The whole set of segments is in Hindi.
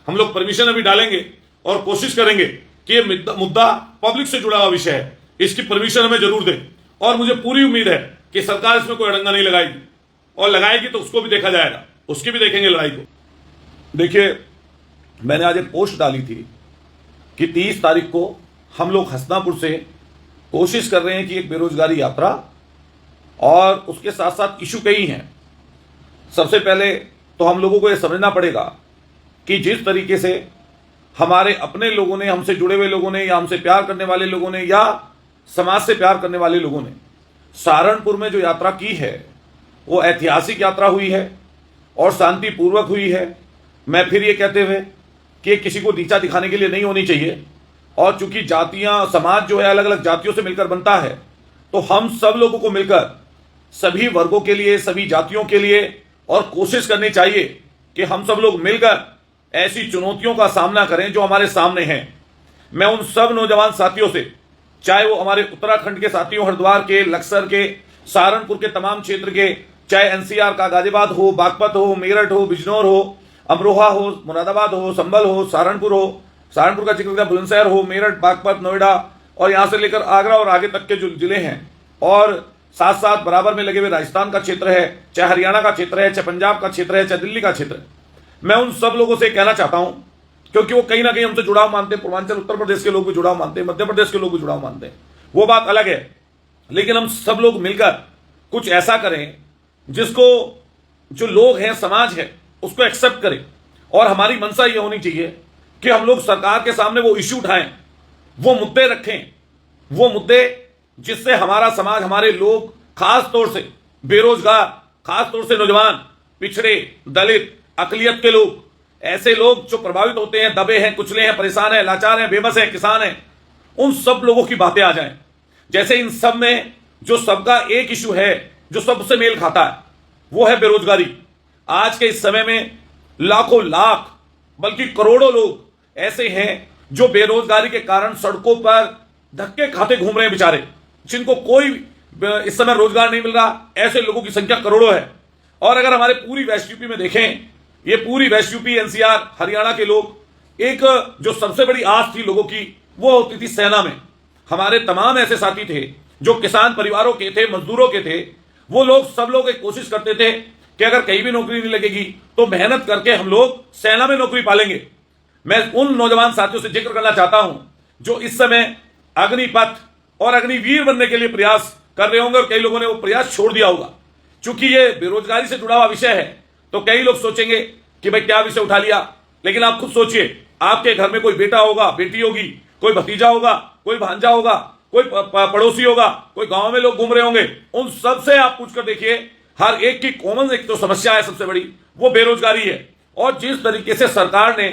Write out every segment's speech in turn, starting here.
हम लोग परमिशन अभी डालेंगे और कोशिश करेंगे कि ये मुद्दा पब्लिक से जुड़ा हुआ विषय है, इसकी परमिशन हमें जरूर दें। और मुझे पूरी उम्मीद है कि सरकार इसमें कोई अड़ंगा नहीं लगाएगी, और लगाएगी तो उसको भी देखा जाएगा, उसकी भी देखेंगे लड़ाई को। देखिए, मैंने आज एक पोस्ट डाली थी कि 30 तारीख को हम लोग हसनापुर से कोशिश कर रहे हैं कि एक बेरोजगारी यात्रा, और उसके साथ साथ इशू कई हैं। सबसे पहले तो हम लोगों को यह समझना पड़ेगा कि जिस तरीके से हमारे अपने लोगों ने, हमसे जुड़े हुए लोगों ने, या हमसे प्यार करने वाले लोगों ने, या समाज से प्यार करने वाले लोगों ने सहारनपुर में जो यात्रा की है वो ऐतिहासिक यात्रा हुई है और शांतिपूर्वक हुई है। मैं फिर ये कहते हुए कि किसी को नीचा दिखाने के लिए नहीं होनी चाहिए, और चूंकि जातियां, समाज जो है अलग अलग जातियों से मिलकर बनता है, तो हम सब लोगों को मिलकर सभी वर्गों के लिए, सभी जातियों के लिए और कोशिश करनी चाहिए कि हम सब लोग मिलकर ऐसी चुनौतियों का सामना करें जो हमारे सामने हैं। मैं उन सब नौजवान साथियों से, चाहे वो हमारे उत्तराखंड के साथियों, हरिद्वार के, लक्सर के, सहारनपुर के तमाम क्षेत्र के, चाहे एनसीआर का गाजियाबाद हो, बागपत हो, मेरठ हो, बिजनौर हो, अमरोहा हो, मुरादाबाद हो, संभल हो, सहारनपुर का जिक्र किया, बुलंदशहर हो, मेरठ, बागपत, नोएडा, और यहां से लेकर आगरा और आगे तक के जो जिले हैं, और साथ साथ बराबर में लगे हुए राजस्थान का क्षेत्र है, चाहे हरियाणा का क्षेत्र है, चाहे पंजाब का क्षेत्र है, चाहे दिल्ली का क्षेत्र है। मैं उन सब लोगों से कहना चाहता हूं, क्योंकि वो कहीं ना कहीं हमसे जुड़ाव मानते हैं, पूर्वांचल उत्तर प्रदेश के लोग भी जुड़ाव मानते हैं, मध्य प्रदेश के लोग भी जुड़ाव मानते हैं, वो बात अलग है, लेकिन हम सब लोग मिलकर कुछ ऐसा करें जिसको जो लोग हैं, समाज है, उसको एक्सेप्ट करें। और हमारी मंशा ये होनी चाहिए कि हम लोग सरकार के सामने वो इश्यू उठाएं, वो मुद्दे रखें, वो मुद्दे जिससे हमारा समाज, हमारे लोग, खास तौर से बेरोजगार, खास तौर से नौजवान, पिछड़े, दलित, अकलियत के लोग, ऐसे लोग जो प्रभावित होते हैं, दबे हैं, कुचले हैं, परेशान हैं, लाचार हैं, बेबस हैं, किसान हैं, उन सब लोगों की बातें आ जाएं। जैसे इन सब में जो सबका एक इशू है, जो सबसे मेल खाता है, वो है बेरोजगारी। आज के इस समय में लाखों लाख, बल्कि करोड़ों लोग ऐसे हैं जो बेरोजगारी के कारण सड़कों पर धक्के खाते घूम रहे हैं बेचारे, जिनको कोई इस समय रोजगार नहीं मिल रहा। ऐसे लोगों की संख्या करोड़ों है। और अगर हमारे पूरी वेस्ट यूपी में देखें, ये पूरी वेस्ट यूपी, एनसीआर, हरियाणा के लोग, एक जो सबसे बड़ी आस थी लोगों की, वो होती थी सेना में। हमारे तमाम ऐसे साथी थे जो किसान परिवारों के थे, मजदूरों के थे। वो लोग, सब लोग एक कोशिश करते थे कि अगर कहीं भी नौकरी नहीं लगेगी तो मेहनत करके हम लोग सेना में नौकरी पालेंगे। मैं उन नौजवान साथियों से जिक्र करना चाहता हूं जो इस समय अग्निपथ और अग्निवीर बनने के लिए प्रयास कर रहे होंगे, और कई लोगों ने वो प्रयास छोड़ दिया होगा। चूंकि ये बेरोजगारी से जुड़ा हुआ विषय है, तो कई लोग सोचेंगे कि भाई क्या विषय उठा लिया, लेकिन आप खुद सोचिए, आपके घर में कोई बेटा होगा, बेटी होगी, कोई भतीजा होगा, कोई भांजा होगा, कोई पड़ोसी होगा, कोई गांव में लोग घूम रहे होंगे। उन सब से आप पूछकर देखिए, हर एक की कॉमन एक तो समस्या है सबसे बड़ी, वो बेरोजगारी है। और जिस तरीके से सरकार ने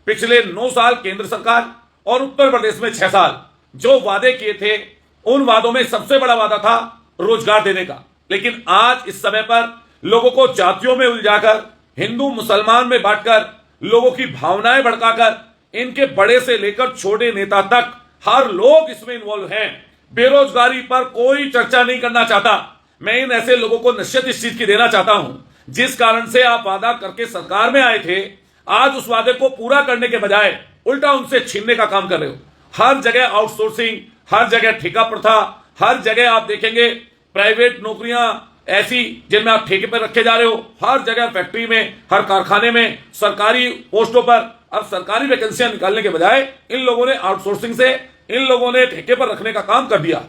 पिछले 9 साल, केंद्र सरकार और उत्तर प्रदेश में 6 साल जो वादे किए थे, उन वादों में सबसे बड़ा वादा था रोजगार देने का। लेकिन आज इस समय पर लोगों को जातियों में उलझाकर, हिंदू मुसलमान में बांटकर, लोगों की भावनाएं भड़काकर, इनके बड़े से लेकर छोटे नेता तक हर लोग इसमें इन्वॉल्व हैं। बेरोजगारी पर कोई चर्चा नहीं करना चाहता। मैं इन ऐसे लोगों को नसीहत इस चीज की देना चाहता हूं, जिस कारण से आप वादा करके सरकार में आए थे, आज उस वादे को पूरा करने के बजाय उल्टा उनसे छीनने का काम कर रहे हो। हर जगह आउटसोर्सिंग, हर जगह ठेका प्रथा, हर जगह आप देखेंगे प्राइवेट नौकरियां ऐसी जिनमें आप ठेके पर रखे जा रहे हो। हर जगह फैक्ट्री में, हर कारखाने में, सरकारी पोस्टों पर अब सरकारी वैकेंसियां निकालने के बजाय इन लोगों ने आउटसोर्सिंग से, इन लोगों ने ठेके पर रखने का काम कर दिया।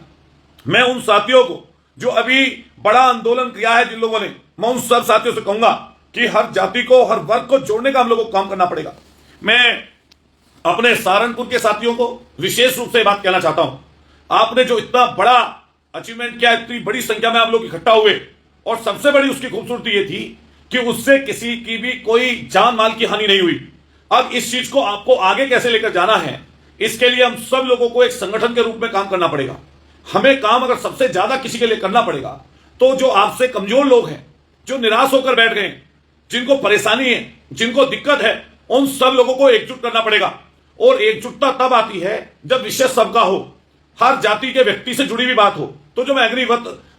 मैं उन साथियों को जो अभी बड़ा आंदोलन किया है, जिन लोगों ने, मैं उन सब साथियों से कहूंगा कि हर जाति को, हर वर्ग को जोड़ने का हम लोगों को काम करना पड़ेगा। मैं अपने सहारनपुर के साथियों को विशेष रूप से बात कहना चाहता हूं, आपने जो इतना बड़ा अचीवमेंट किया, इतनी बड़ी संख्या में आप लोग इकट्ठा हुए, और सबसे बड़ी उसकी खूबसूरती ये थी कि उससे किसी की भी कोई जान माल की हानि नहीं हुई। अब इस चीज को आपको आगे कैसे लेकर जाना है, इसके लिए हम सब लोगों को एक संगठन के रूप में काम करना पड़ेगा। हमें काम अगर सबसे ज्यादा किसी के लिए करना पड़ेगा, तो जो आपसे कमजोर लोग हैं, जो निराश होकर बैठ गए, जिनको परेशानी है, जिनको दिक्कत है, उन सब लोगों को एकजुट करना पड़ेगा। और एकजुटता तब आती है जब विषय सबका हो, हर जाति के व्यक्ति से जुड़ी हुई बात हो। तो जो मैं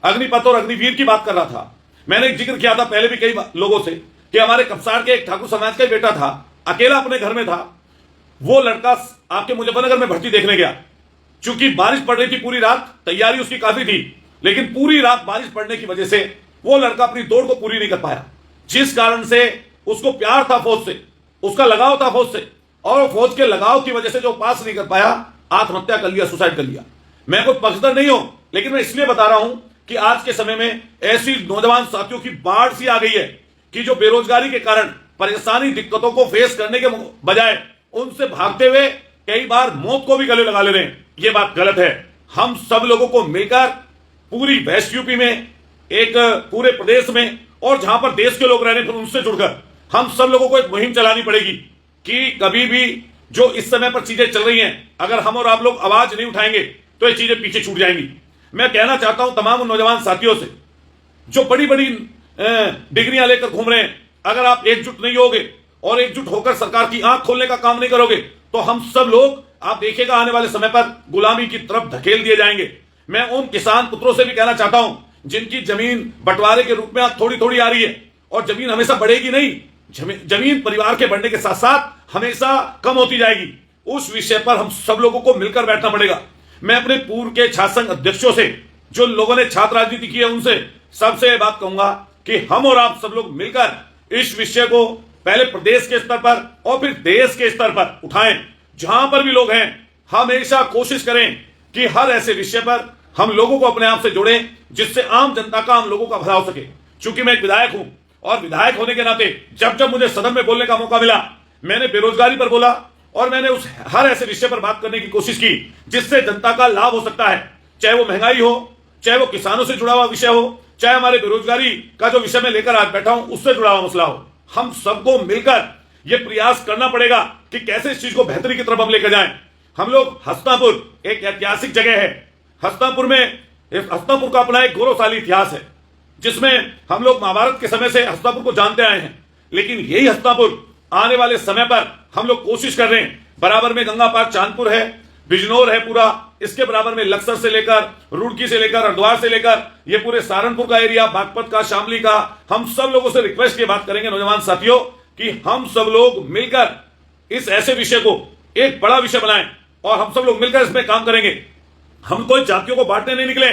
अग्निपथ और अग्निवीर की बात कर रहा था, मैंने जिक्र किया था पहले भी कई लोगों से कि हमारे कपसार के एक ठाकुर समाज का बेटा था, अकेला अपने घर में था। वो लड़का आपके मुजफ्फरनगर में भर्ती देखने गया। चूंकि बारिश पड़ रही थी पूरी रात, तैयारी उसकी काफी थी, लेकिन पूरी रात बारिश पड़ने की वजह से वो लड़का अपनी दौड़ को पूरी नहीं कर पाया। जिस कारण से उसको प्यार था फौज से, उसका लगाव था फौज से, और फौज के लगाव की वजह से जो पास नहीं कर पाया, आत्महत्या कर लिया, सुसाइड कर लिया। मैं कोई पक्षधर नहीं हूं, लेकिन मैं इसलिए बता रहा हूं कि आज के समय में ऐसी नौजवान साथियों की बाढ़ सी आ गई है कि जो बेरोजगारी के कारण परेशानी, दिक्कतों को फेस करने के बजाय उनसे भागते हुए कई बार मौत को भी गले लगा ले रहे हैं। ये बात गलत है। हम सब लोगों को मिलकर पूरी वेस्ट यूपी में, एक पूरे प्रदेश में, और जहां पर देश के लोग रह रहे हैं उनसे जुड़कर हम सब लोगों को एक मुहिम चलानी पड़ेगी कि कभी भी जो इस समय पर चीजें चल रही हैं, अगर हम और आप लोग आवाज नहीं उठाएंगे तो ये चीजें पीछे छूट जाएंगी। मैं कहना चाहता हूं तमाम उन नौजवान साथियों से जो बड़ी बड़ी डिग्रियां लेकर घूम रहे हैं, अगर आप एकजुट नहीं होगे और एकजुट होकर सरकार की आंख खोलने का काम नहीं करोगे तो हम सब लोग, आप देखिएगा आने वाले समय पर गुलामी की तरफ धकेल दिए जाएंगे। मैं उन किसान पुत्रों से भी कहना चाहता हूं जिनकी जमीन बंटवारे के रूप में आज थोड़ी थोड़ी आ रही है, और जमीन हमेशा बढ़ेगी नहीं, जमीन परिवार के बढ़ने के साथ साथ हमेशा कम होती जाएगी। उस विषय पर हम सब लोगों को मिलकर बैठना पड़ेगा। मैं अपने पूर्व के छात्र संघ अध्यक्षों से, जो लोगों ने छात्र राजनीति की है, उनसे सबसे ये बात कहूंगा कि हम और आप सब लोग मिलकर इस विषय को पहले प्रदेश के स्तर पर और फिर देश के स्तर पर उठाएं। जहां पर भी लोग हैं, हमेशा कोशिश करें कि हर ऐसे विषय पर हम लोगों को अपने आप से जोड़ें जिससे आम जनता का, आम लोगों का भला हो सके। चूंकि मैं एक विधायक हूं और विधायक होने के नाते जब जब मुझे सदन में बोलने का मौका मिला, मैंने बेरोजगारी पर बोला और मैंने उस हर ऐसे विषय पर बात करने की कोशिश की जिससे जनता का लाभ हो सकता है। चाहे वो महंगाई हो, चाहे वो किसानों से जुड़ा हुआ विषय हो, चाहे हमारे बेरोजगारी का जो विषय मैं लेकर आज बैठा हूं उससे जुड़ा हुआ मसला हो। हम सबको मिलकर यह प्रयास करना पड़ेगा कि कैसे इस चीज को बेहतरी की तरफ हम लेकर जाएं। हम लोग हस्तिनापुर एक ऐतिहासिक जगह है। हस्तिनापुर का अपना एक गौरवशाली इतिहास है जिसमें हम लोग महाभारत के समय से हस्तिनापुर को जानते आए हैं। लेकिन यही हस्तिनापुर आने वाले समय पर हम लोग कोशिश कर रहे हैं, बराबर में गंगा पार चांदपुर है, बिजनौर है पूरा, इसके बराबर में लक्सर से लेकर, रुड़की से लेकर, हरिद्वार से लेकर ये पूरे सहारनपुर का एरिया, बागपत का, शामली का, हम सब लोगों से रिक्वेस्ट की बात करेंगे नौजवान साथियों कि हम सब लोग मिलकर इस ऐसे विषय को एक बड़ा विषय बनाएं और हम सब लोग मिलकर इसमें काम करेंगे। हम कोई जातियों को बांटने नहीं निकले।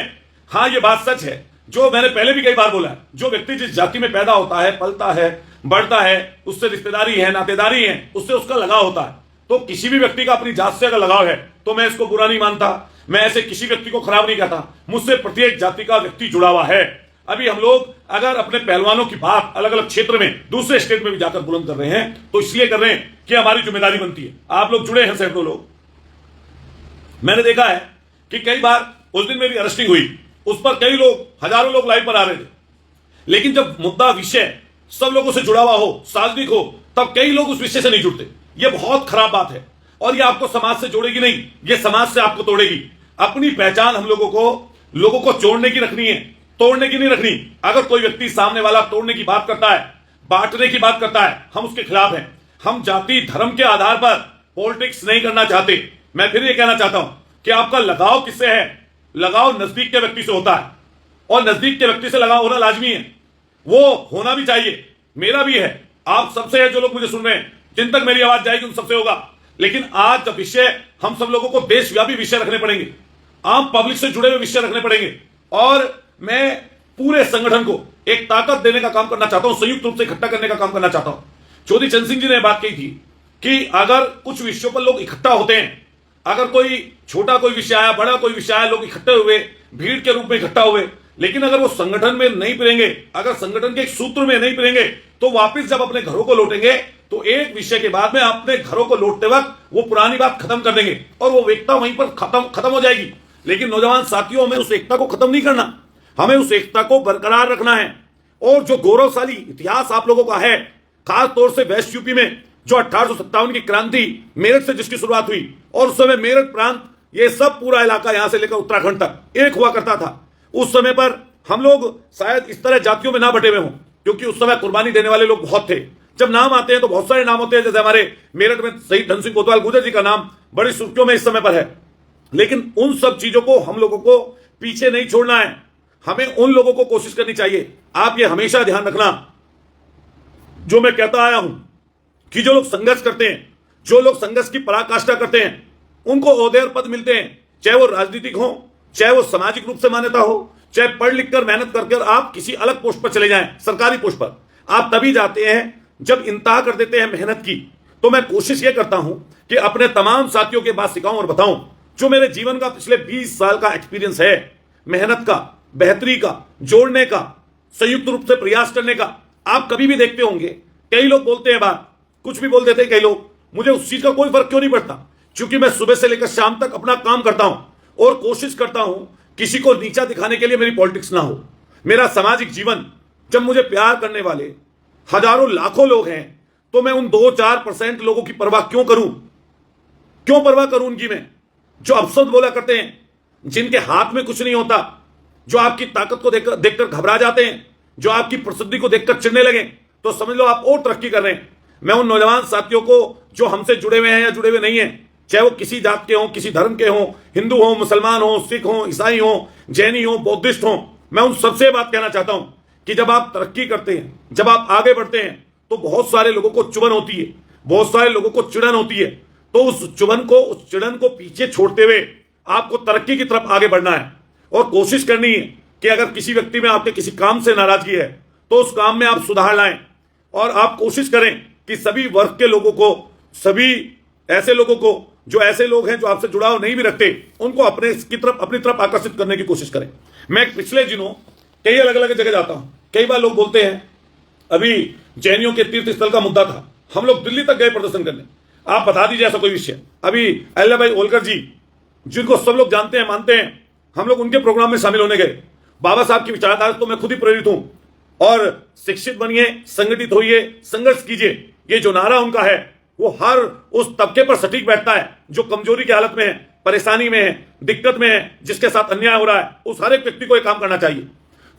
हाँ, ये बात सच है जो मैंने पहले भी कई बार बोला है, जो व्यक्ति जिस जाति में पैदा होता है, पलता है, बढ़ता है, उससे रिश्तेदारी है, नातेदारी है, उससे उसका लगाव होता है। तो किसी भी व्यक्ति का अपनी जात से अगर लगाव है तो मैं इसको बुरा नहीं मानता, मैं ऐसे किसी व्यक्ति को खराब नहीं कहता। मुझसे प्रत्येक जाति का व्यक्ति जुड़ा हुआ है। अभी हम लोग अगर अपने पहलवानों की बात अलग अलग क्षेत्र में, दूसरे स्टेट में भी जाकर बुलंद कर रहे हैं तो इसलिए कर रहे हैं कि हमारी जिम्मेदारी बनती है। आप लोग जुड़े हैं, सैकड़ों लोग। मैंने देखा है कि कई बार उस दिन मेरी अरेस्टिंग हुई, उस पर कई लोग, हजारों लोग लाइव पर आ रहे थे, लेकिन जब मुद्दा, विषय सब लोगों से जुड़ा हुआ हो, सार्वजनिक हो, तब कई लोग उस विषय से नहीं जुड़ते। यह बहुत खराब बात है और यह आपको समाज से जोड़ेगी नहीं, यह समाज से आपको तोड़ेगी। अपनी पहचान हम लोगों को जोड़ने की रखनी है, तोड़ने की नहीं रखनी। अगर कोई व्यक्ति सामने वाला तोड़ने की बात करता है, बांटने की बात करता है, हम उसके खिलाफ हैं। हम जाति धर्म के आधार पर पॉलिटिक्स नहीं करना चाहते। मैं फिर यह कहना चाहता हूं कि आपका लगाव किससे है? लगाव नजदीक के व्यक्ति से होता है और नजदीक के व्यक्ति से लगाव होना लाजमी है, वो होना भी चाहिए। मेरा भी है, आप सबसे है, जो लोग मुझे सुन रहे हैं, जिन तक मेरी आवाज जाएगी उन सबसे होगा। लेकिन आज जब विषय हम सब लोगों को देशव्यापी विषय रखने पड़ेंगे, आम पब्लिक से जुड़े हुए विषय रखने पड़ेंगे, और मैं पूरे संगठन को एक ताकत देने का काम करना चाहता हूं, संयुक्त रूप से इकट्ठा करने का काम करना चाहता हूं। चौधरी चंद सिंह जी ने बात कही थी कि अगर कुछ विषयों पर लोग इकट्ठा होते हैं, अगर कोई छोटा कोई विषय आया, बड़ा कोई विषय आया, लोग इकट्ठे हुए, भीड़ के रूप में इकट्ठा हुए, लेकिन अगर वो संगठन में नहीं पिरेंगे, अगर संगठन के एक सूत्र में नहीं पिरेंगे, तो वापस जब अपने घरों को लौटेंगे तो एक विषय के बाद में अपने घरों को लौटते वक्त वो पुरानी बात खत्म कर देंगे और वो एकता वहीं पर खत्म हो जाएगी। लेकिन नौजवान साथियों, हमें उस एकता को खत्म नहीं करना, हमें उस एकता को बरकरार रखना है। और जो गौरवशाली इतिहास आप लोगों का है, खास तौर से वेस्ट यूपी में जो 1857 की क्रांति मेरठ से जिसकी शुरुआत हुई, और उस समय मेरठ प्रांत, ये सब पूरा इलाका यहां से लेकर उत्तराखंड तक एक हुआ करता था। उस समय पर हम लोग शायद इस तरह जातियों में ना बटे हुए हों, क्योंकि उस समय कुर्बानी देने वाले लोग बहुत थे। जब नाम आते हैं तो बहुत सारे नाम होते हैं, जैसे हमारे मेरठ में शहीद धन सिंह कोतवाल गुर्जर जी का नाम बड़ी सुर्खियों में इस समय पर है। लेकिन उन सब चीजों को हम लोगों को पीछे नहीं छोड़ना है, हमें उन लोगों को कोशिश करनी चाहिए। आप ये हमेशा ध्यान रखना, जो मैं कहता आया हूं कि जो लोग संघर्ष करते हैं, जो लोग संघर्ष की पराकाष्ठा करते हैं, उनको ओहदे और पद मिलते हैं, चाहे वो राजनीतिक हो, चाहे वो सामाजिक रूप से मान्यता हो, चाहे पढ़ लिख कर मेहनत कर आप किसी अलग पोस्ट पर चले जाएं, सरकारी पोस्ट पर आप तभी जाते हैं जब इंतहा कर देते हैं मेहनत की। तो मैं कोशिश ये करता हूं कि अपने तमाम साथियों के बात सिखाऊं और बताऊं जो मेरे जीवन का पिछले 20 साल का एक्सपीरियंस है, मेहनत का, बेहतरी का, जोड़ने का, संयुक्त रूप से प्रयास करने का। आप कभी भी देखते होंगे कई लोग बोलते हैं बात, कुछ भी बोल देते हैं कई लोग, मुझे उस चीज का कोई फर्क क्यों नहीं पड़ता, क्योंकि मैं सुबह से लेकर शाम तक अपना काम करता हूं और कोशिश करता हूं किसी को नीचा दिखाने के लिए मेरी पॉलिटिक्स ना हो। मेरा सामाजिक जीवन, जब मुझे प्यार करने वाले हजारों लाखों लोग हैं, तो मैं उन 2-4% लोगों की परवाह क्यों करूं? क्यों परवाह करूं उनकी? मैं जो अपशब्द बोला करते हैं, जिनके हाथ में कुछ नहीं होता, जो आपकी ताकत को देखकर घबरा जाते हैं, जो आपकी प्रसिद्धि को देखकर चिढ़ने लगे, तो समझ लो आप और तरक्की कर रहे हैं। मैं उन नौजवान साथियों को जो हमसे जुड़े हुए हैं या जुड़े हुए नहीं हैं, चाहे वो किसी जात के हों, किसी धर्म के हों, हिंदू हों, मुसलमान हों, सिख हों, ईसाई हों, जैनी हों, बौद्धिस्ट हों, मैं उन सबसे बात कहना चाहता हूं कि जब आप तरक्की करते हैं, जब आप आगे बढ़ते हैं, तो बहुत सारे लोगों को चुभन होती है, बहुत सारे लोगों को चिड़न होती है। तो उस चुभन को, उस चिड़न को पीछे छोड़ते हुए आपको तरक्की की तरफ आगे बढ़ना है और कोशिश करनी है कि अगर किसी व्यक्ति में आपके किसी काम से नाराजगी है तो उस काम में आप सुधार लाएं और आप कोशिश करें कि सभी वर्ग के लोगों को, सभी ऐसे लोगों को जो ऐसे लोग हैं जो आपसे जुड़ाव नहीं भी रखते, उनको अपनी तरफ आकर्षित करने की कोशिश करें। मैं पिछले दिनों कई अलग अलग जगह जाता हूं, कई बार लोग बोलते हैं, अभी जैनियों के तीर्थ स्थल का मुद्दा था, हम लोग दिल्ली तक गए प्रदर्शन करने, आप बता दीजिए ऐसा कोई विषय। अभी अल्लाह भाई होलकर जी, जिनको सब लोग जानते हैं, मानते हैं, हम लोग उनके प्रोग्राम में शामिल होने गए। बाबा साहब की विचारधारा तो मैं खुद ही प्रेरित हूं। और शिक्षित बनिए, संगठित होइए, संघर्ष कीजिए, ये जो नारा उनका है वो हर उस तबके पर सटीक बैठता है जो कमजोरी की हालत में है, परेशानी में है, दिक्कत में है, जिसके साथ अन्याय हो रहा है, उस हर एक व्यक्ति को ये काम करना चाहिए।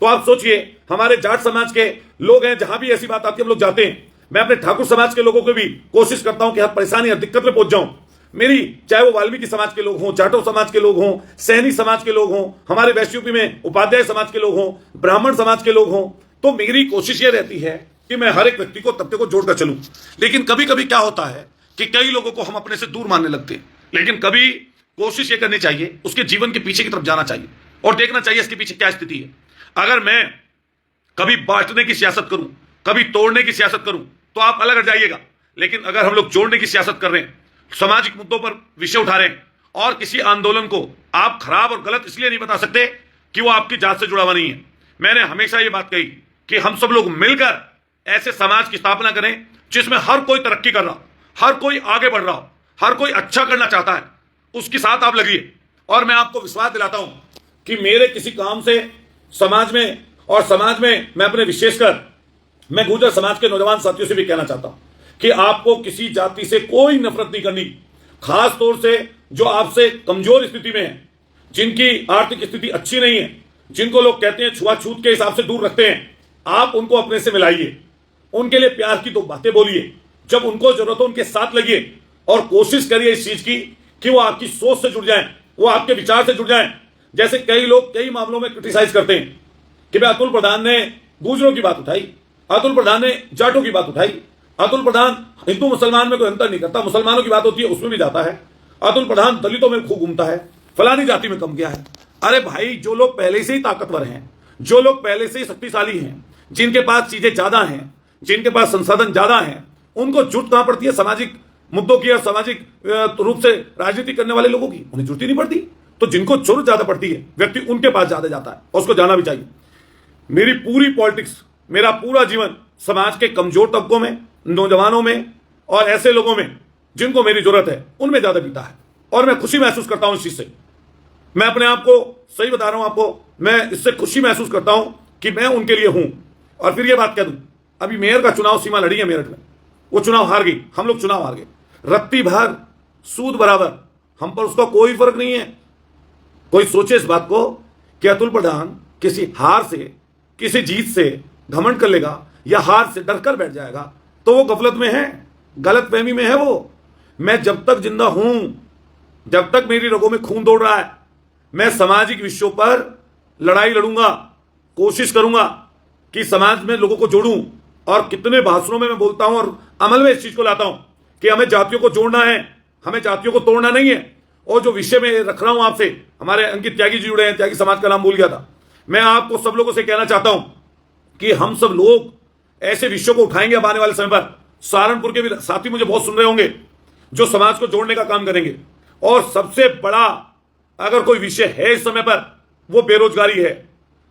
तो आप सोचिए, हमारे जाट समाज के लोग हैं, जहां भी ऐसी बात आती है हम लोग जाते हैं। मैं अपने ठाकुर समाज के लोगों को भी कोशिश करता हूं कि हर परेशानी, हर दिक्कत में पहुंच जाऊं। मेरी, चाहे वो वाल्मीकि समाज के लोग हों, जाटो समाज के लोग हों, सैनी समाज के लोग हों, हमारे वैश्य यूपी में उपाध्याय समाज के लोग हों, ब्राह्मण समाज के लोग हों, तो मेरी कोशिश ये रहती है कि मैं हर एक व्यक्ति को, तबके को जोड़कर चलूं। लेकिन कभी कभी क्या होता है कि कई लोगों को हम अपने से दूर मानने लगते हैं। लेकिन कभी कोशिश ये करनी चाहिए, उसके जीवन के पीछे की तरफ जाना चाहिए और देखना चाहिए इसके पीछे क्या स्थिति है। अगर मैं कभी बांटने की सियासत करूं, कभी तोड़ने की सियासत करूं, तो आप अलग हट जाइएगा। लेकिन अगर हम लोग जोड़ने की सियासत कर रहे हैं, सामाजिक मुद्दों पर विषय उठा रहे हैं, और किसी आंदोलन को आप खराब और गलत इसलिए नहीं बता सकते कि वो आपकी जात से जुड़ा हुआ नहीं है। मैंने हमेशा ये बात कही कि हम सब लोग मिलकर ऐसे समाज की स्थापना करें जिसमें हर कोई तरक्की कर रहा हो, हर कोई आगे बढ़ रहा हो, हर कोई अच्छा करना चाहता है, उसके साथ आप लगिए। और मैं आपको विश्वास दिलाता हूं कि मेरे किसी काम से समाज में, और समाज में मैं अपने विशेषकर मैं गुर्जर समाज के नौजवान साथियों से भी कहना चाहता हूं कि आपको किसी जाति से कोई नफरत नहीं करनी, खास तौर से जो आपसे कमजोर स्थिति में है, जिनकी आर्थिक स्थिति अच्छी नहीं है, जिनको लोग कहते हैं छुआछूत के हिसाब से दूर रखते हैं, आप उनको अपने से मिलाइए, उनके लिए प्यार की दो बातें बोलिए, जब उनको जरूरत हो उनके साथ लगिए और कोशिश करिए इस चीज की कि वो आपकी सोच से जुड़ जाएं, वो आपके विचार से जुड़ जाएं। जैसे कई लोग कई मामलों में क्रिटिसाइज करते हैं कि भाई अतुल प्रधान ने गुर्जरों की बात उठाई, अतुल प्रधान ने जाटों की बात उठाई, अतुल प्रधान हिंदू मुसलमान में कोई अंतर नहीं करता, मुसलमानों की बात होती है उसमें भी जाता है, अतुल प्रधान दलितों में खूब घूमता है, फलानी जाति में कम गया है। अरे भाई, जो लोग पहले से ही ताकतवर हैं, जो लोग पहले से ही शक्तिशाली हैं, जिनके पास चीजें ज्यादा हैं, जिनके पास संसाधन ज्यादा हैं, उनको जरूरत कहां पड़ती है सामाजिक मुद्दों की और सामाजिक रूप से राजनीति करने वाले लोगों की? उन्हें जरूरत ही नहीं पड़ती। तो जिनको जरूरत ज्यादा पड़ती है, व्यक्ति उनके पास ज्यादा जाता है और उसको जाना भी चाहिए। मेरी पूरी पॉलिटिक्स, मेरा पूरा जीवन समाज के कमजोर तबकों में, नौजवानों में और ऐसे लोगों में जिनको मेरी जरूरत है, उनमें ज्यादा बीता है और मैं खुशी महसूस करता हूं इस चीज से। मैं अपने आप को सही बता रहा हूं आपको, मैं इससे खुशी महसूस करता हूं कि मैं उनके लिए हूं। और फिर यह बात कह दूं, अभी मेयर का चुनाव सीमा लड़ी है मेरठ में, वो चुनाव हार गई, हम लोग चुनाव हार गए। रत्ती भर सूद बराबर, हम पर उसका कोई फर्क नहीं है। कोई सोचे इस बात को कि अतुल प्रधान किसी हार से, किसी जीत से घमंड कर लेगा या हार से डर कर बैठ जाएगा, तो वो गफलत में है, गलत फहमी में है वो। मैं जब तक जिंदा हूं, जब तक मेरी रगों में खून दौड़ रहा है, मैं सामाजिक विषयों पर लड़ाई लड़ूंगा, कोशिश करूंगा कि समाज में लोगों को जोड़ूं। और कितने भाषणों में मैं बोलता हूं और अमल में इस चीज को लाता हूं कि हमें जातियों को जोड़ना है, हमें जातियों को तोड़ना नहीं है। और जो विषय में रख रहा हूं आपसे, हमारे अंकित त्यागी जी जुड़े हैं, त्यागी समाज का नाम भूल गया था। मैं आपको सब लोगों से कहना चाहता हूं कि हम सब लोग ऐसे विषयों को उठाएंगे अब आने वाले समय पर। सहारनपुर के भी साथी मुझे बहुत सुन रहे होंगे जो समाज को जोड़ने का काम करेंगे। और सबसे बड़ा अगर कोई विषय है इस समय पर, वो बेरोजगारी है।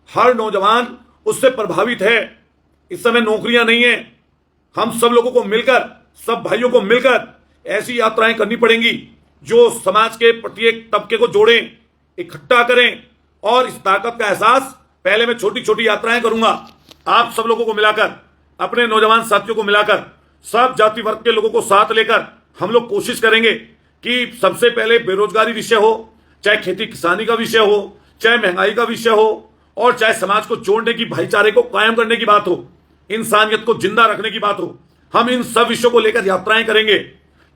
हर नौजवान उससे प्रभावित है। इस समय नौकरियां नहीं है। हम सब लोगों को मिलकर, सब भाइयों को मिलकर ऐसी यात्राएं करनी पड़ेंगी जो समाज के प्रत्येक तबके को जोड़ें, इकट्ठा करें। और इस ताकत का एहसास पहले मैं छोटी छोटी यात्राएं करूंगा, आप सब लोगों को मिलाकर, अपने नौजवान साथियों को मिलाकर, सब जाति वर्ग के लोगों को साथ लेकर हम लोग कोशिश करेंगे कि सबसे पहले बेरोजगारी विषय हो, चाहे खेती किसानी का विषय हो, चाहे महंगाई का विषय हो, और चाहे समाज को जोड़ने की, भाईचारे को कायम करने की बात हो, इंसानियत को जिंदा रखने की बात हो, हम इन सब विषयों को लेकर यात्राएं करेंगे।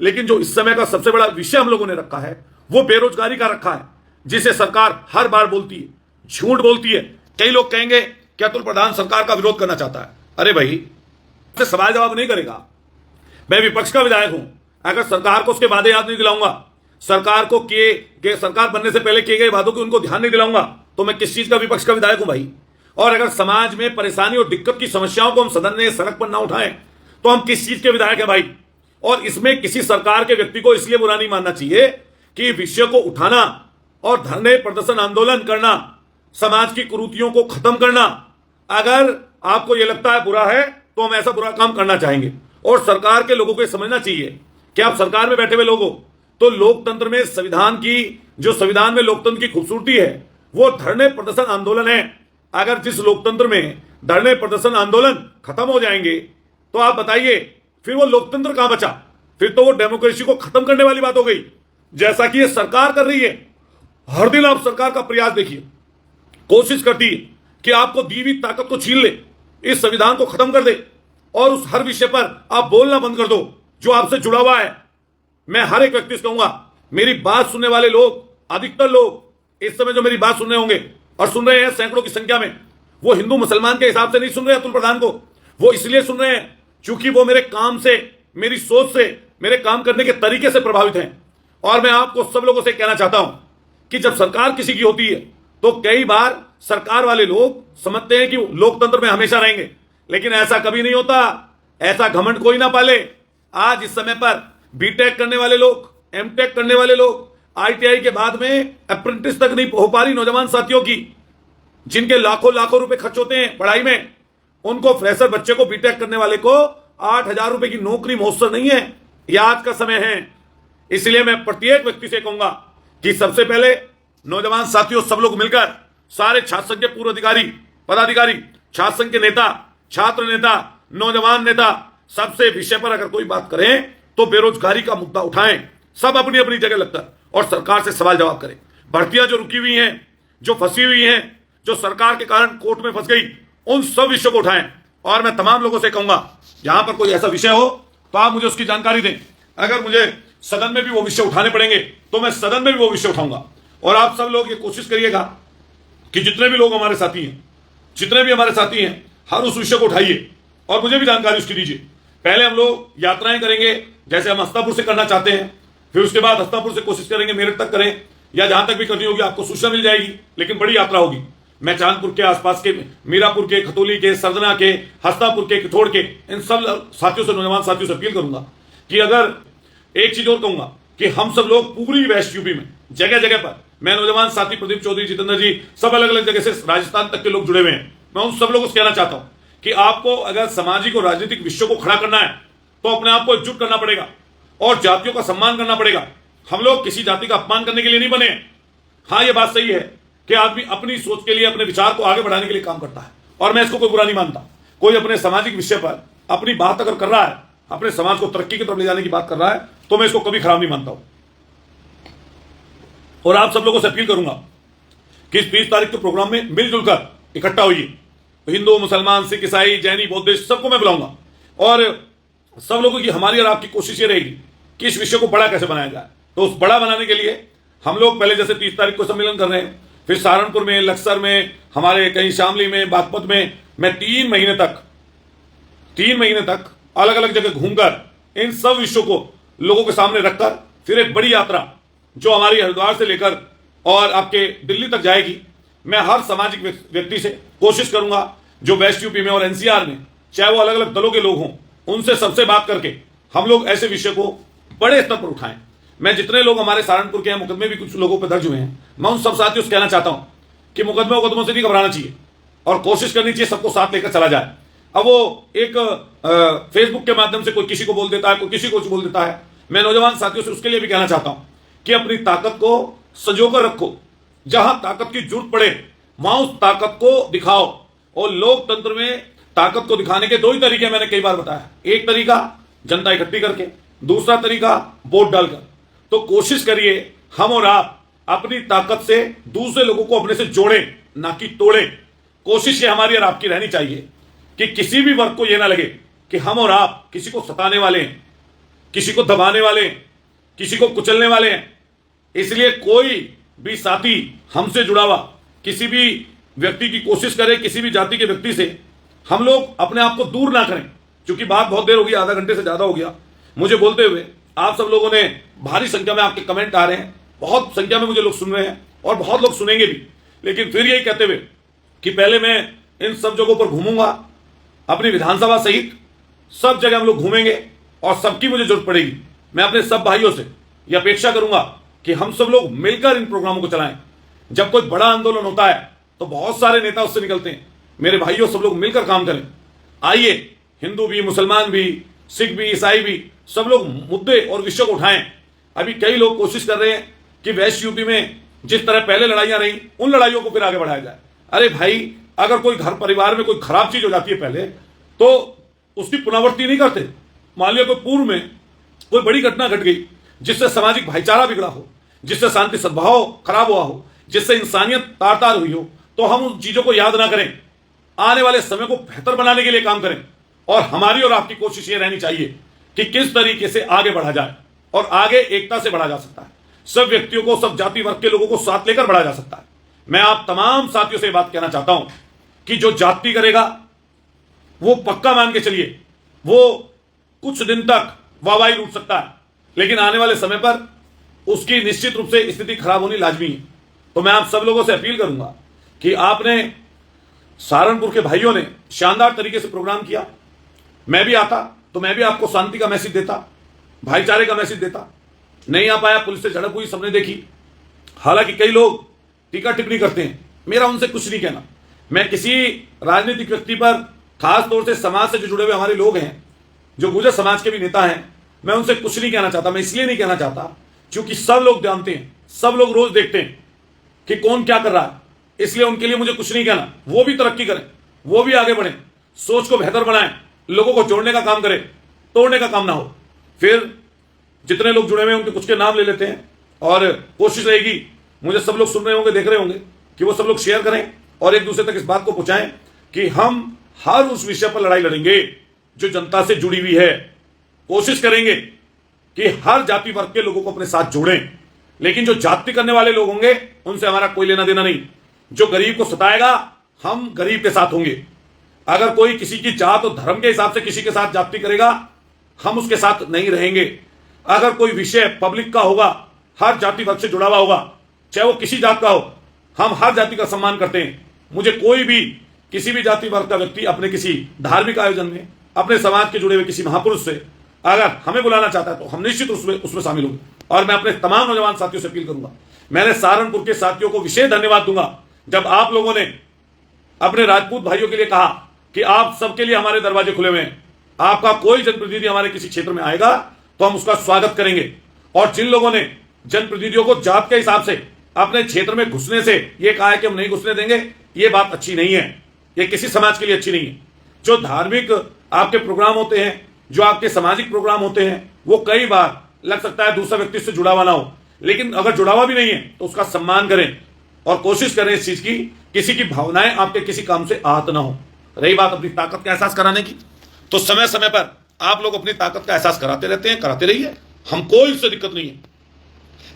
लेकिन जो इस समय का सबसे बड़ा विषय हम लोगों ने रखा है वो बेरोजगारी का रखा है, जिसे सरकार हर बार बोलती है, झूठ बोलती है। कई लोग कहेंगे कि अतुल प्रधान सरकार का विरोध करना चाहता है। अरे भाई, सवाल जवाब नहीं करेगा। मैं विपक्ष का विधायक हूं। अगर सरकार को उसके वादे याद नहीं दिलाऊंगा, सरकार को सरकार बनने से पहले किए गए वादों को उनको ध्यान नहीं दिलाऊंगा, तो मैं किस चीज का विपक्ष का विधायक हूं भाई। और अगर समाज में परेशानी और दिक्कत की समस्याओं को हम सदन में, सड़क पर ना उठाएं, तो हम किस चीज के विधायक है भाई। और इसमें किसी सरकार के व्यक्ति को इसलिए बुरा नहीं मानना चाहिए कि विषय को उठाना और धरने, प्रदर्शन, आंदोलन करना, समाज की कुरीतियों को खत्म करना, अगर आपको यह लगता है बुरा है तो हम ऐसा बुरा काम करना चाहेंगे। और सरकार के लोगों को यह समझना चाहिए कि आप सरकार में बैठे हुए लोग हो, तो लोकतंत्र में संविधान में लोकतंत्र की खूबसूरती है वो धरने, प्रदर्शन, आंदोलन है। अगर जिस लोकतंत्र में धरने, प्रदर्शन, आंदोलन खत्म हो जाएंगे तो आप बताइए फिर वो लोकतंत्र कहां बचा। फिर तो वो डेमोक्रेसी को खत्म करने वाली बात हो गई, जैसा कि ये सरकार कर रही है। हर दिन आप सरकार का प्रयास देखिए, कोशिश करती है कि आपको दी हुई ताकत को छीन ले, इस संविधान को खत्म कर दे और उस हर विषय पर आप बोलना बंद कर दो जो आपसे जुड़ा हुआ है। मैं हर एक व्यक्ति से कहूंगा, मेरी बात सुनने वाले लोग, अधिकतर लोग इस समय जो मेरी बात सुन रहे होंगे और सुन रहे हैं सैकड़ों की संख्या में, वो हिंदू मुसलमान के हिसाब से नहीं सुन रहे अतुल प्रधान को। वो इसलिए सुन रहे हैं क्योंकि वो मेरे काम से, मेरी सोच से, मेरे काम करने के तरीके से प्रभावित हैं। और मैं आपको सब लोगों से कहना चाहता हूं कि जब सरकार किसी की होती है तो कई बार सरकार वाले लोग समझते हैं कि लोकतंत्र में हमेशा रहेंगे, लेकिन ऐसा कभी नहीं होता। ऐसा घमंड कोई ना पाले। आज इस समय पर बीटेक करने वाले लोग, एमटेक करने वाले लोग, आईटीआई के बाद में अप्रेंटिस तक नहीं हो पा रही नौजवान साथियों की, जिनके लाखों लाखों रुपए खर्च होते हैं पढ़ाई में, उनको फ्रेशर बच्चे को, बीटेक करने वाले को 8,000 रुपए की नौकरी मौसर नहीं है। यह आज का समय है। इसलिए मैं प्रत्येक व्यक्ति से कहूंगा कि सबसे पहले नौजवान साथियों, सब लोग मिलकर, सारे छात्र संघ के पूर्व अधिकारी, पदाधिकारी, छात्र संघ के नेता, छात्र नेता, नौजवान नेता, सबसे विषय पर अगर कोई बात करें तो बेरोजगारी का मुद्दा उठाएं। सब अपनी अपनी जगह लगकर और सरकार से सवाल जवाब करें। भर्तियां जो रुकी हुई हैं, जो फंसी हुई हैं, जो सरकार के कारण कोर्ट में फंस गई, उन सब विषयों को उठाएं। और मैं तमाम लोगों से कहूंगा, यहां पर कोई ऐसा विषय हो तो आप मुझे उसकी जानकारी दें। अगर मुझे सदन में भी वो विषय उठाने पड़ेंगे तो मैं सदन में भी वो विषय उठाऊंगा। और आप सब लोग ये कोशिश करिएगा कि जितने भी लोग हमारे साथी हैं, जितने भी हमारे साथी हैं, हर उस विषय को उठाइए और मुझे भी जानकारी उसकी दीजिए। पहले हम लोग यात्राएं करेंगे, जैसे हम हस्तापुर से करना चाहते हैं, फिर उसके बाद हस्तापुर से कोशिश करेंगे मेरठ तक करें, या जहां तक भी करनी होगी आपको सूचना मिल जाएगी। लेकिन बड़ी यात्रा होगी। मैं चांदपुर के आसपास के, मीरापुर के, खतौली के, सरदना के, हस्तापुर के, किथोड़ के, इन सब साथियों से, नौजवान साथियों से अपील करूंगा कि अगर एक चीज और कहूंगा कि हम सब लोग पूरी वेस्ट यूपी में जगह जगह पर, मैं नौजवान साथी प्रदीप चौधरी, जितेंद्र जी, सब अलग अलग जगह से राजस्थान तक के लोग जुड़े हुए हैं। मैं उन सब लोगों से कहना चाहता हूं कि आपको अगर सामाजिक और राजनीतिक विषयों को खड़ा करना है तो अपने आप को एकजुट करना पड़ेगा और जातियों का सम्मान करना पड़ेगा। हम लोग किसी जाति का अपमान करने के लिए नहीं बने। हाँ, यह बात सही है कि आदमी अपनी सोच के लिए, अपने विचार को आगे बढ़ाने के लिए काम करता है और मैं इसको कोई बुरा नहीं मानता। कोई अपने सामाजिक विषय पर अपनी बात अगर कर रहा है, अपने समाज को तरक्की की तरफ ले जाने की बात कर रहा है, तो मैं इसको कभी खराब नहीं मानता हूं। और आप सब लोगों से अपील करूंगा कि इस 20 तारीख के प्रोग्राम में मिलजुल कर इकट्ठा होइए। हिंदू, मुसलमान, सिख, ईसाई, जैनी, बौद्धिस्ट, सबको मैं बुलाऊंगा। और सब लोगों की, हमारी और आपकी कोशिश ये रहेगी कि इस विषय को बड़ा कैसे बनाया जाए। तो उस बड़ा बनाने के लिए हम लोग पहले जैसे 30 तारीख को सम्मेलन कर रहे हैं, फिर सहारनपुर में, लक्सर में, हमारे कहीं शामली में, बागपत में, मैं 3 महीने तक अलग अलग जगह घूमकर इन सब विषयों को लोगों के सामने रखकर फिर एक बड़ी यात्रा जो हमारी हरिद्वार से लेकर और आपके दिल्ली तक जाएगी। मैं हर सामाजिक व्यक्ति से कोशिश करूंगा जो वेस्ट यूपी में और एनसीआर में, चाहे वो अलग अलग दलों के लोग हों, उनसे सबसे बात करके हम लोग ऐसे विषय को बड़े स्तर पर उठाएं। मैं जितने लोग हमारे सहारनपुर के हैं, मुकदमे भी कुछ लोगों पर दर्ज हुए हैं, मैं उन सब साथियों से कहना चाहता हूं कि मुकदमों से नहीं घबराना चाहिए और कोशिश करनी चाहिए सबको साथ लेकर चला जाए। अब वो एक फेसबुक के माध्यम से कोई किसी को बोल देता है, कोई किसी को बोल देता है। मैं नौजवान साथियों से उसके लिए भी कहना चाहता हूं कि अपनी ताकत को संजोकर रखो, जहां ताकत की जरूरत पड़े वहां उस ताकत को दिखाओ। और लोकतंत्र में ताकत को दिखाने के दो ही तरीके मैंने कई बार बताया। एक तरीका जनता इकट्ठी करके, दूसरा तरीका वोट डालकर। तो कोशिश करिए हम और आप अपनी ताकत से दूसरे लोगों को अपने से जोड़ें, ना कि तोड़ें। कोशिश ये हमारी और आपकी रहनी चाहिए कि किसी भी वर्ग को यह ना लगे कि हम और आप किसी को सताने वाले हैं, किसी को दबाने वाले हैं, किसी को कुचलने वाले हैं। इसलिए कोई भी साथी हमसे जुड़ा हुआ किसी भी व्यक्ति की कोशिश करे, किसी भी जाति के व्यक्ति से, हम लोग अपने आप को दूर ना करें। क्योंकि बात बहुत देर हो गई, आधा घंटे से ज्यादा हो गया मुझे बोलते हुए। आप सब लोगों ने भारी संख्या में आपके कमेंट आ रहे हैं, बहुत संख्या में मुझे लोग सुन रहे हैं और बहुत लोग सुनेंगे भी। लेकिन फिर यही कहते हुए कि पहले मैं इन सब जगहों पर घूमूंगा, अपनी विधानसभा सहित सब जगह हम लोग घूमेंगे और सबकी मुझे जरूरत पड़ेगी। मैं अपने सब भाइयों से यह अपेक्षा करूंगा कि हम सब लोग मिलकर इन प्रोग्रामों को चलाएं। जब कोई बड़ा आंदोलन होता है तो बहुत सारे नेता उससे निकलते हैं। मेरे भाइयों, सब लोग मिलकर काम करें। आइए, हिंदू भी, मुसलमान भी, सिख भी, ईसाई भी, सब लोग मुद्दे और विषय को उठाएं। अभी कई लोग कोशिश कर रहे हैं कि वेस्ट यूपी में जिस तरह पहले लड़ाइयां रही, उन लड़ाइयों को फिर आगे बढ़ाया जाए। अरे भाई, अगर कोई घर परिवार में कोई खराब चीज हो जाती है पहले, तो उसकी पुनरावृत्ति नहीं करते। मान लिया कोई पूर्व में कोई बड़ी घटना घट गई जिससे सामाजिक भाईचारा बिगड़ा हो, जिससे शांति सद्भाव खराब हुआ हो, जिससे इंसानियत तार तार हुई हो, तो हम उन चीजों को याद ना करें, आने वाले समय को बेहतर बनाने के लिए काम करें। और हमारी और आपकी कोशिश ये रहनी चाहिए कि किस तरीके से आगे बढ़ा जाए, और आगे एकता से बढ़ा जा सकता है। सब व्यक्तियों को, सब जाति वर्ग के लोगों को साथ लेकर बढ़ा जा सकता है। मैं आप तमाम साथियों से बात कहना चाहता हूं कि जो जाति करेगा वो पक्का मान के चलिए, वो कुछ दिन तक वाहवाही लूट सकता है, लेकिन आने वाले समय पर उसकी निश्चित रूप से स्थिति खराब होनी लाजमी है। तो मैं आप सब लोगों से अपील करूंगा कि आपने, सहारनपुर के भाइयों ने शानदार तरीके से प्रोग्राम किया। मैं भी आता तो मैं भी आपको शांति का मैसेज देता, भाईचारे का मैसेज देता। नहीं आ पाया, पुलिस से झड़प हुई, सबने देखी। हालांकि कई लोग टीका टिप्पणी करते हैं, मेरा उनसे कुछ नहीं कहना। मैं किसी राजनीतिक व्यक्ति पर, खास तौर से समाज से जो जुड़े हुए हमारे लोग हैं, जो गुर्जर समाज के भी नेता हैं, मैं उनसे कुछ नहीं कहना चाहता। मैं इसलिए नहीं कहना चाहता क्योंकि सब लोग जानते हैं, सब लोग रोज देखते हैं कि कौन क्या कर रहा है। इसलिए उनके लिए मुझे कुछ नहीं कहना। वो भी तरक्की करें, वो भी आगे बढ़ें, सोच को बेहतर बनाएं, लोगों को जोड़ने का काम करें, तोड़ने का काम ना हो। फिर जितने लोग जुड़े हुए हैं उनके कुछ के नाम ले लेते हैं, और कोशिश रहेगी, मुझे सब लोग सुन रहे होंगे, देख रहे होंगे, कि वो सब लोग शेयर करें और एक दूसरे तक इस बात को पहुंचाएं कि हम हर उस विषय पर लड़ाई लड़ेंगे जो जनता से जुड़ी हुई है। कोशिश करेंगे कि हर जाति वर्ग के लोगों को अपने साथ जोड़ें, लेकिन जो जाति करने वाले लोग होंगे उनसे हमारा कोई लेना देना नहीं। जो गरीब को सताएगा, हम गरीब के साथ होंगे। अगर कोई किसी की जात और धर्म के हिसाब से किसी के साथ जाति करेगा, हम उसके साथ नहीं रहेंगे। अगर कोई विषय पब्लिक का होगा, हर जाति वर्ग से जुड़ा हुआ होगा, चाहे वो किसी जात का हो, हम हर जाति का सम्मान करते हैं। मुझे कोई भी किसी भी जाति वर्ग का व्यक्ति अपने किसी धार्मिक आयोजन में, अपने समाज के जुड़े हुए किसी महापुरुष से अगर हमें बुलाना चाहता है तो हम निश्चित उसमें शामिल होंगे। और मैं अपने तमाम नौजवान साथियों से अपील करूंगा, मैंने सहारनपुर के साथियों को विशेष धन्यवाद दूंगा जब आप लोगों ने अपने राजपूत भाइयों के लिए कहा कि आप सबके लिए हमारे दरवाजे खुले हुए हैं। आपका कोई जनप्रतिनिधि हमारे किसी क्षेत्र में आएगा तो हम उसका स्वागत करेंगे। और जिन लोगों ने जनप्रतिनिधियों को जात के हिसाब से अपने क्षेत्र में घुसने से ये कहा है कि हम नहीं घुसने देंगे, ये बात अच्छी नहीं है, ये किसी समाज के लिए अच्छी नहीं है। जो धार्मिक आपके प्रोग्राम होते हैं, जो आपके सामाजिक प्रोग्राम होते हैं, वो कई बार लग सकता है दूसरा व्यक्ति से जुड़ा हुआ ना हो, लेकिन अगर जुड़ा हुआ भी नहीं है तो उसका सम्मान करें और कोशिश करें इस चीज की, किसी की भावनाएं आपके किसी काम से आहत ना हो। रही बात अपनी ताकत का एहसास कराने की, तो समय समय पर आप लोग अपनी ताकत का एहसास कराते रहते हैं, कराते रहिए, हमको इससे दिक्कत नहीं है।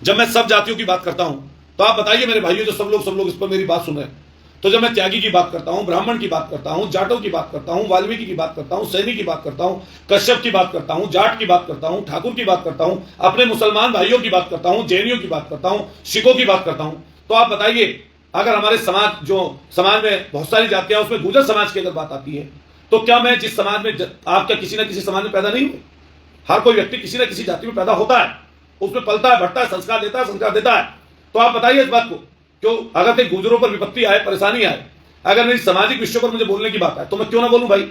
जब मैं सब जातियों की बात करता हूं तो आप बताइए मेरे भाइयों, जो सब लोग इस पर मेरी बात सुन रहे हैं, तो जब मैं त्यागी की बात करता हूं, ब्राह्मण की बात करता हूं, जाटों की बात करता हूं, वाल्मीकि की बात करता हूं, सैनी की बात करता हूं, कश्यप की बात करता हूं, जाट की बात करता हूं, ठाकुर की बात करता हूं, अपने मुसलमान भाइयों की बात करता हूं, जैनियों की बात करता हूं, सिखों की बात करता हूं, तो आप बताइए, अगर हमारे समाज में बहुत सारी जातियां, उसमें गुर्जर समाज की अगर बात आती है, तो क्या मैं जिस समाज में आप क्या किसी ना किसी समाज में पैदा नहीं हुए? हर कोई व्यक्ति किसी ना किसी जाति में पैदा होता है, उसमें पलता है, बढ़ता है, संस्कार देता है। तो आप बताइए इस बात को, क्यों अगर कहीं गुजरों पर विपत्ति आए, परेशानी आए, अगर मेरी सामाजिक विषयों पर मुझे बोलने की बात है, तो मैं क्यों ना बोलूं भाई?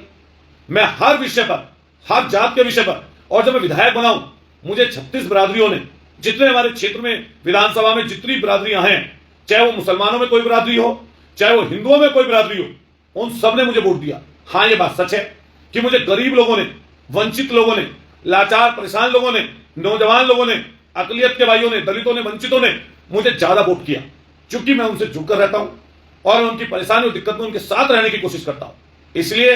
मैं हर विषय पर, हर जात के विषय पर, और जब मैं विधायक बनाऊं, मुझे 36 बिरादरियों ने, जितने हमारे क्षेत्र में विधानसभा में जितनी बिरादरियां हैं, चाहे वो मुसलमानों में कोई बिरादरी हो, चाहे वो हिंदुओं में कोई बिरादरी हो, उन सब ने मुझे वोट दिया। हाँ, ये बात सच है कि मुझे गरीब लोगों ने, वंचित लोगों ने, लाचार परेशान लोगों ने, नौजवान लोगों ने, अकलियत के भाइयों ने, दलितों ने, वंचितों ने मुझे ज्यादा वोट किया, क्योंकि मैं उनसे जुड़कर रहता हूं और उनकी परेशानी और दिक्कत में उनके साथ रहने की कोशिश करता हूं। इसलिए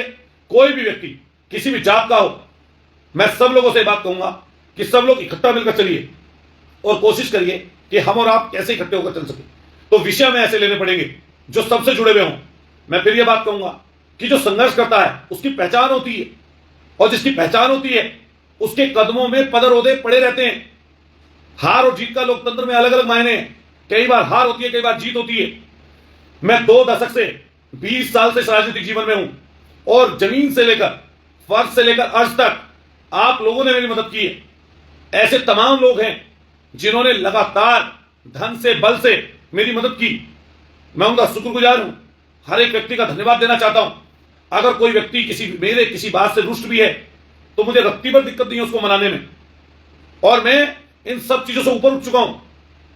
कोई भी व्यक्ति किसी भी जात का हो, मैं सब लोगों से बात कहूंगा कि सब लोग इकट्ठा मिलकर चलिए और कोशिश करिए कि हम और आप कैसे इकट्ठे होकर चल सके। तो विषय में ऐसे लेने पड़ेंगे जो सबसे जुड़े हुए हों। मैं फिर यह बात कहूंगा कि जो संघर्ष करता है उसकी पहचान होती है, और जिसकी पहचान होती है उसके कदमों में पदर ओहदे पड़े रहते हैं। हार और जीत का लोकतंत्र में अलग अलग मायने हैं, कई बार हार होती है, कई बार जीत होती है। मैं 2 दशक से 20 साल से राजनीतिक जीवन में हूं, और जमीन से लेकर फर्श से लेकर अर्श तक आप लोगों ने मेरी मदद की है। ऐसे तमाम लोग हैं जिन्होंने लगातार धन से, बल से मेरी मदद की। मैं उनका शुक्रगुजार हूं, हर एक व्यक्ति का धन्यवाद देना चाहता हूं। अगर कोई व्यक्ति मेरे किसी बात से रुष्ट भी है, तो मुझे रत्ती भर दिक्कत नहीं है उसको मनाने में, और मैं इन सब चीजों से ऊपर उठ चुका हूं।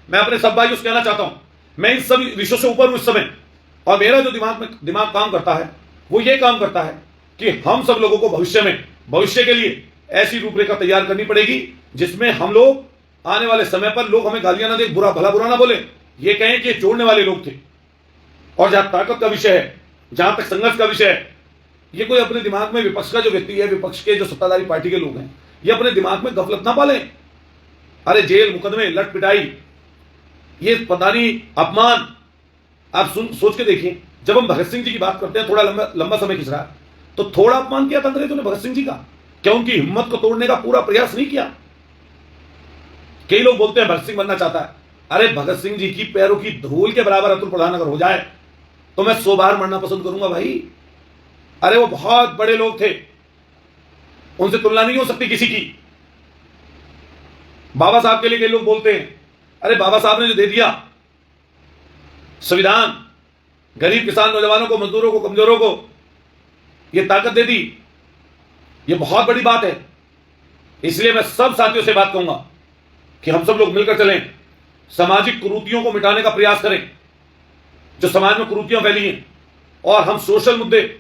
मैं अपने सब भाइयों से कहना चाहता हूं, मैं इन सभी विषयों से ऊपर हूं इस समय, और मेरा जो दिमाग काम करता है वो ये काम करता है कि हम सब लोगों को भविष्य के लिए ऐसी रूपरेखा तैयार करनी पड़ेगी जिसमें हम लोग आने वाले समय पर लोग हमें गालियां ना दे, बुरा ना बोले, ये कहें कि जोड़ने वाले लोग थे। और जहां ताकत का विषय है, जहां तक संघर्ष का विषय है, ये कोई अपने दिमाग में, विपक्ष का जो व्यक्ति है, विपक्ष के जो सत्ताधारी पार्टी के लोग हैं, ये अपने दिमाग में गफलत ना पालें। अरे जेल, मुकदमे, लट पिटाई, ये पता नहीं अपमान, आप सोच के देखिए। जब हम भगत सिंह जी की बात करते हैं, थोड़ा लंबा समय खिंच रहा है, तो थोड़ा अपमान किया था अंग्रेजों ने भगत सिंह जी का? क्या उनकी हिम्मत को तोड़ने का पूरा प्रयास नहीं किया? कई लोग बोलते हैं भगत सिंह बनना चाहता है। अरे भगत सिंह जी की पैरों की धूल के बराबर अतुल प्रधान अगर हो जाए तो मैं 100 बार मरना पसंद करूंगा भाई। अरे वो बहुत बड़े लोग थे, उनसे तुलना नहीं हो सकती किसी की। बाबा साहब के लिए कई लोग बोलते हैं, अरे बाबा साहब ने जो दे दिया संविधान, गरीब किसान, नौजवानों को, मजदूरों को, कमजोरों को ये ताकत दे दी, ये बहुत बड़ी बात है। इसलिए मैं सब साथियों से बात कहूंगा कि हम सब लोग मिलकर चलें, सामाजिक कुरीतियों को मिटाने का प्रयास करें, जो समाज में कुरीतियां फैली हैं, और हम सोशल मुद्दे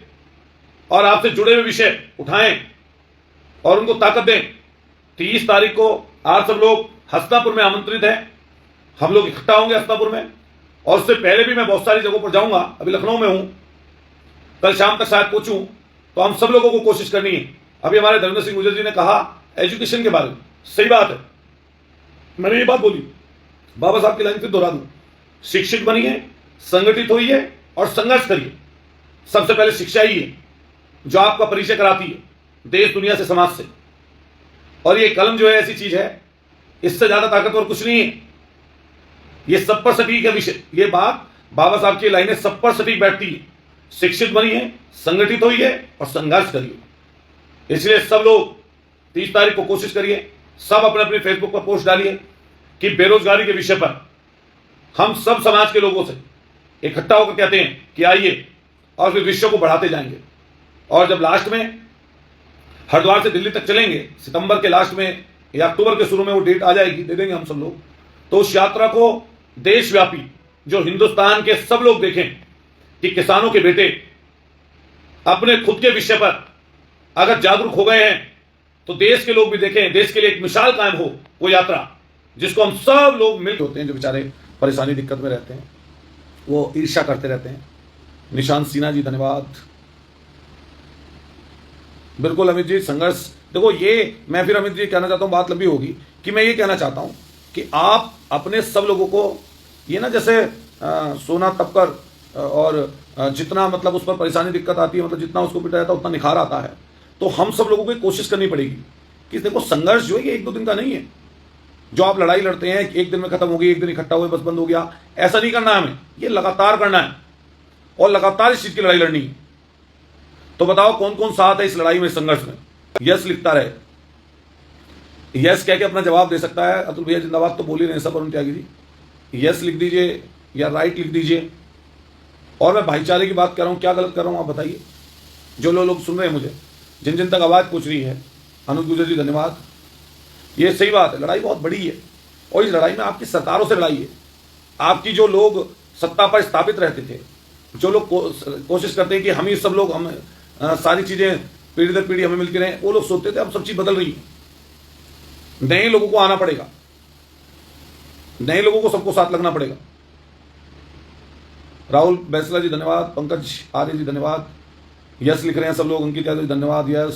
और आपसे जुड़े हुए विषय उठाएं और उनको ताकत दें। 30 तारीख को आप सब लोग हस्तिनापुर में आमंत्रित हैं, हम लोग इकट्ठा होंगे हस्तिनापुर में, और उससे पहले भी मैं बहुत सारी जगहों पर जाऊंगा। अभी लखनऊ में हूं, कल शाम तक शायद पहुंचूं, तो हम सब लोगों को कोशिश करनी है। अभी हमारे धर्मेंद्र सिंह गुर्जर जी ने कहा एजुकेशन के बारे में, सही बात है। मैंने ये बात बोली, बाबा साहब की लाइन फिर दोहरा दूं, शिक्षित बनिए, संगठित होइए और संघर्ष करिए। सबसे पहले शिक्षा ही है जो आपका परिचय कराती है देश दुनिया से, समाज से। और ये कलम जो है ऐसी चीज है, इससे ज्यादा ताकतवर कुछ नहीं है। ये सब पर सटीक है विषय, ये बात बाबा साहब की लाइनें सब पर सटीक बैठती है। शिक्षित बनिए, संगठित होइए और संघर्ष करिए। इसलिए सब लोग 30 तारीख को कोशिश करिए, सब अपने अपने फेसबुक पर पोस्ट डालिए कि बेरोजगारी के विषय पर हम सब समाज के लोगों से इकट्ठा होकर कहते हैं कि आइए, और फिर विषय को बढ़ाते जाएंगे। और जब लास्ट में हरिद्वार से दिल्ली तक चलेंगे, सितंबर के लास्ट में या अक्टूबर के शुरू में वो डेट आ जाएगी, दे देंगे हम सब लोग, तो उस यात्रा को देशव्यापी जो हिंदुस्तान के सब लोग देखें कि किसानों के बेटे अपने खुद के विषय पर अगर जागरूक हो गए हैं, तो देश के लोग भी देखें, देश के लिए एक मिसाल कायम हो वो यात्रा, जिसको हम सब लोग मिल होते हैं। जो बेचारे परेशानी दिक्कत में रहते हैं, वो ईर्ष्या करते रहते हैं। निशांत सिन्हा जी धन्यवाद। बिल्कुल अमित जी, संघर्ष देखो, ये मैं फिर अमित जी कहना चाहता हूँ, बात लंबी होगी, कि मैं ये कहना चाहता हूँ कि आप अपने सब लोगों को, ये ना जैसे सोना तपकर और जितना मतलब उस पर परेशानी दिक्कत आती है, मतलब जितना उसको पिटा जाता है उतना निखार आता है। तो हम सब लोगों को एक कोशिश करनी पड़ेगी कि देखो संघर्ष जो है ये 1-2 दिन का नहीं है। जो आप लड़ाई लड़ते हैं एक दिन में खत्म हो गई, एक दिन इकट्ठा हुए बस बंद हो गया, ऐसा नहीं करना है हमें। ये लगातार करना है और लगातार इस चीज की लड़ाई लड़नी है। तो बताओ कौन कौन साथ है इस लड़ाई में, संघर्ष में? यस लिखता रहे, यस कह के अपना जवाब दे सकता है। अतुल भैया जिंदाबाद तो बोल ही रहे हैं सब, अरुण त्यागी जी यस लिख दीजिए या राइट लिख दीजिए। और मैं भाईचारे की बात कर रहा हूं, क्या गलत कर रहा हूं आप बताइए? जो लोग सुन रहे हैं मुझे, जिन जिन तक आवाज पहुंच रही है, अनुज गुजर जी धन्यवाद। ये सही बात है, लड़ाई बहुत बड़ी है और इस लड़ाई में आपकी सरकारों से लड़ाई है। आपकी जो लोग सत्ता पर स्थापित रहते थे, जो लोग कोशिश करते हैं कि हम ही सब लोग, हम सारी चीजें पीढ़ी दर पीढ़ी हमें मिलती रहे, वो लोग सोचते थे अब सब चीज बदल रही है। नए लोगों को आना पड़ेगा, नए लोगों को सबको साथ लगना पड़ेगा। राहुल बैसला जी धन्यवाद, पंकज आर्य जी धन्यवाद, यस लिख रहे हैं सब लोग, अंकित यादव जी धन्यवाद, यस।